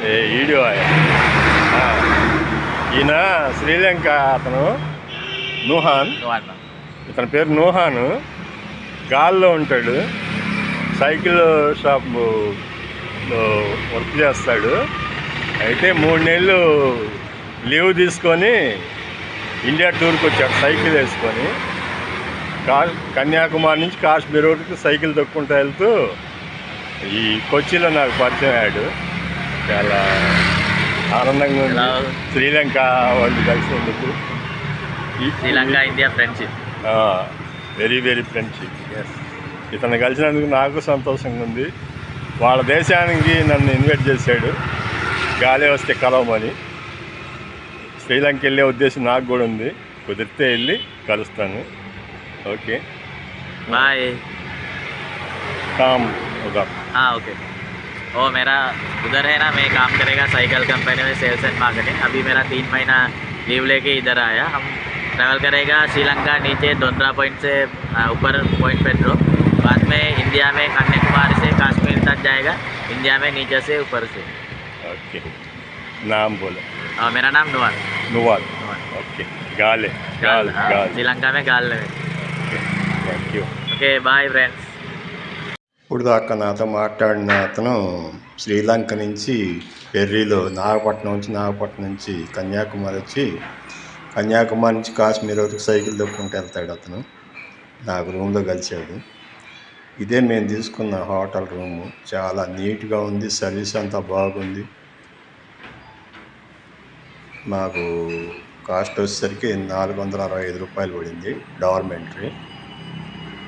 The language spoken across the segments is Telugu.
వీడియో ఈయన శ్రీలంక అతను నూహాన్. ఇతని పేరు నూహాను. గాల్లో ఉంటాడు, సైకిల్ షాప్లో వర్క్ చేస్తాడు. అయితే 3 నెలలు లీవ్ తీసుకొని ఇండియా టూర్కి వచ్చాడు సైకిల్ వేసుకొని. కన్యాకుమారి నుంచి కాశ్మీర్ వరకు సైకిల్ తొక్కుంటూ వెళ్తూ ఈ కొచ్చిలో నాకు పరిచయం అయ్యాడు. చాలా ఆనందంగా ఉంది. శ్రీలంక వాళ్ళు కలిసినందుకు. Sri Lanka India friendship, very very friendship. ఇతను కలిసినందుకు నాకు సంతోషంగా ఉంది. వాళ్ళ దేశానికి నన్ను ఇన్వైట్ చేశాడు, గాలి వస్తే కలవమని. శ్రీలంక వెళ్ళే ఉద్దేశం నాకు కూడా ఉంది. కుదిరితే వెళ్ళి కలుస్తాను. Okay bye. काम होगा। हाँ ओके। वो मेरा उधर है ना, मैं काम करेगा साइकिल कंपनी में सेल्स एंड मार्केटिंग। अभी मेरा 3 महीना लीव लेके इधर आया। हम ट्रैवल करेगा श्रीलंका नीचे दोंद्रा पॉइंट से ऊपर पॉइंट पेट्रो, बाद में इंडिया में कन्याकुमारी से कश्मीर तक जाएगा, इंडिया में नीचे से ऊपर से। ओके, नाम बोलो। मेरा नाम नुवाल। नुवाल, ओके। गाले गाल गाल श्रीलंका में गाल में। Thank you. Okay bye friends. ఇప్పుడు దాకా నాతో మాట్లాడిన అతను శ్రీలంక నుంచి ఫెర్రీలో నాగపట్నం నుంచి కన్యాకుమారి వచ్చి, కన్యాకుమారి నుంచి కాశ్మీర్ వరకు సైకిల్ దొక్కుంటూ వెళ్తాడు. అతను నాకు రూమ్లో కలిశాడు. ఇదే మేము తీసుకున్న హోటల్ రూము. చాలా నీట్గా ఉంది, సర్వీస్ అంతా బాగుంది. మాకు కాస్ట్ వచ్చేసరికి 465 రూపాయలు పడింది డార్మెంటరీ.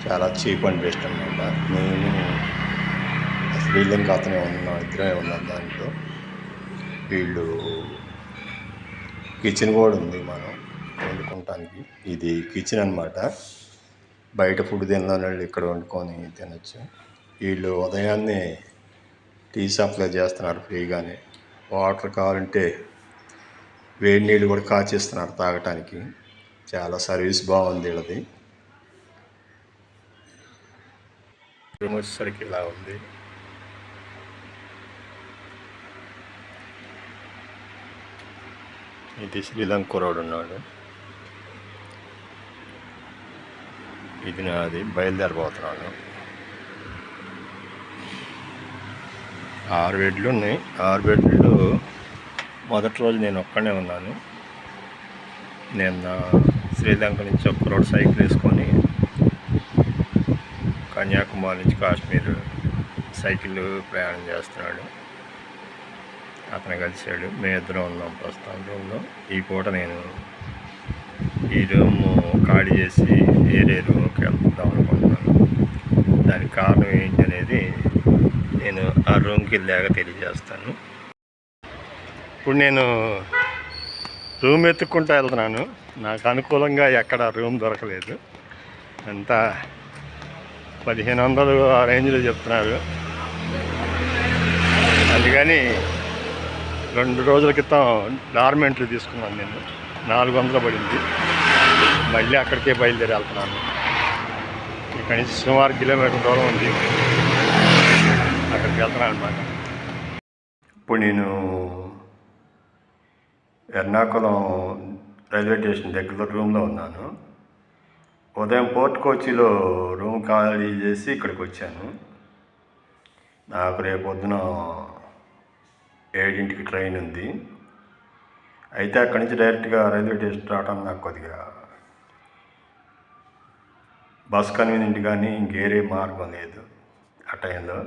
చాలా చీప్ అండ్ బెస్ట్ అన్నమాట. నేను శ్రీలంక అతనే ఉన్నాను, ఇద్దరే ఉన్నాను దాంట్లో. వీళ్ళు కిచెన్ కూడా ఉంది మనం వండుకోవటానికి. ఇది కిచెన్ అన్నమాట. బయట ఫుడ్ తినలేని ఇక్కడ వండుకొని తినచ్చు. వీళ్ళు ఉదయాన్నే టీ సప్లై చేస్తున్నారు ఫ్రీగానే. వాటర్ కావాలంటే వేడి నీళ్ళు కూడా కాచేస్తున్నారు తాగటానికి. చాలా సర్వీస్ బాగుంది వీళ్ళది. రూమ్ వచ్చేసరికి ఇలా ఉంది. ఇది శ్రీలంక కుర్రాడు ఉన్నాడు. ఇది నాది. బయలుదేరిపోతున్నాను. 6 బెడ్లు ఉన్నాయి. 6 బెడ్లు మొదటి రోజు నేను ఒక్కడే ఉన్నాను. నేను శ్రీలంక నుంచి ఒక్కరోజు సైకిల్ వేసుకొని కన్యాకుమారి నుంచి కాశ్మీర్ సైకిల్ ప్రయాణం చేస్తున్నాడు. అతను కలిశాడు. మేమిద్దరం ఉన్నాం ప్రస్తుతం రూమ్లో. ఈ పూట నేను ఈ రూమ్ ఖాళీ చేసి వేరే రూమ్కి వెళ్దాం అనుకుంటున్నాను. దానికి కారణం ఏంటి అనేది నేను ఆ రూమ్కి వెళ్ళాక తెలియజేస్తాను. ఇప్పుడు నేను రూమ్ ఎత్తుక్కుంటూ వెళ్తున్నాను. నాకు అనుకూలంగా ఎక్కడ రూమ్ దొరకలేదు. అంతా 1500 ఆ రేంజ్లో చెప్తున్నారు. అందుకని 2 రోజుల క్రితం డార్మెంటరీ తీసుకున్నాను నేను. 400 పడింది. మళ్ళీ అక్కడికే బయలుదేరి వెళ్తున్నాను. ఇక్కడి నుంచి సుమారు కిలోమీటర్ దూరం ఉంది. అక్కడికి వెళ్తున్నాను అన్నమాట. ఇప్పుడు నేను ఎర్నాకుళం రైల్వే స్టేషన్ దగ్గరలో రూమ్లో ఉన్నాను. ఉదయం పోర్ట్ కోచిలో రూమ్ ఖాళీ చేసి ఇక్కడికి వచ్చాను. నాకు రేపు పొద్దున 7ంటికి ట్రైన్ ఉంది. అయితే అక్కడి నుంచి డైరెక్ట్గా రైల్వే స్టేషన్ రావడం నాకు కొద్దిగా బస్ కన్వీనియంట్ కానీ ఇంకేరే మార్గం లేదు ఆ టైంలో.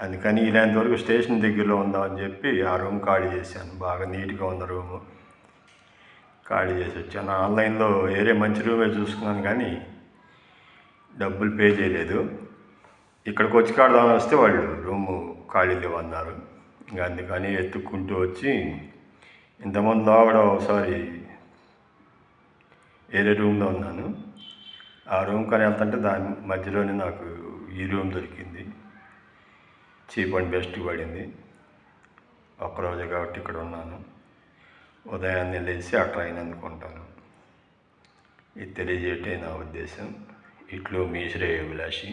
అందుకని ఇలాంటి వరకు స్టేషన్ దగ్గరలో ఉందామని చెప్పి ఆ రూమ్ ఖాళీ చేశాను. బాగా నీట్గా ఉన్న రూము ఖాళీ చేసి వచ్చాను. ఆన్లైన్లో వేరే మంచి రూమే చూసుకున్నాను కానీ డబ్బులు పే చేయలేదు. ఇక్కడికి వచ్చి కాడదామని వస్తే వాళ్ళు రూము ఖాళీ లేవన్నారు. ఇంకా అందుకని ఎత్తుక్కుంటూ వచ్చి ఇంతకుముందు లోపల ఒకసారి వేరే రూమ్లో ఉన్నాను. ఆ రూమ్ కానీ వెళ్తుంటే దాని మధ్యలోనే నాకు ఈ రూమ్ దొరికింది. చీప్ అండ్ బెస్ట్ పడింది. ఒక్కరోజు కాబట్టి ఇక్కడ ఉన్నాను. ఉదయాన్నే లేచి ఆ ట్రైన్ అందుకుంటాను. ఇది తెలియజేయటే నా ఉద్దేశం. ఇట్లు మీ శ్రేయోభిలాషి.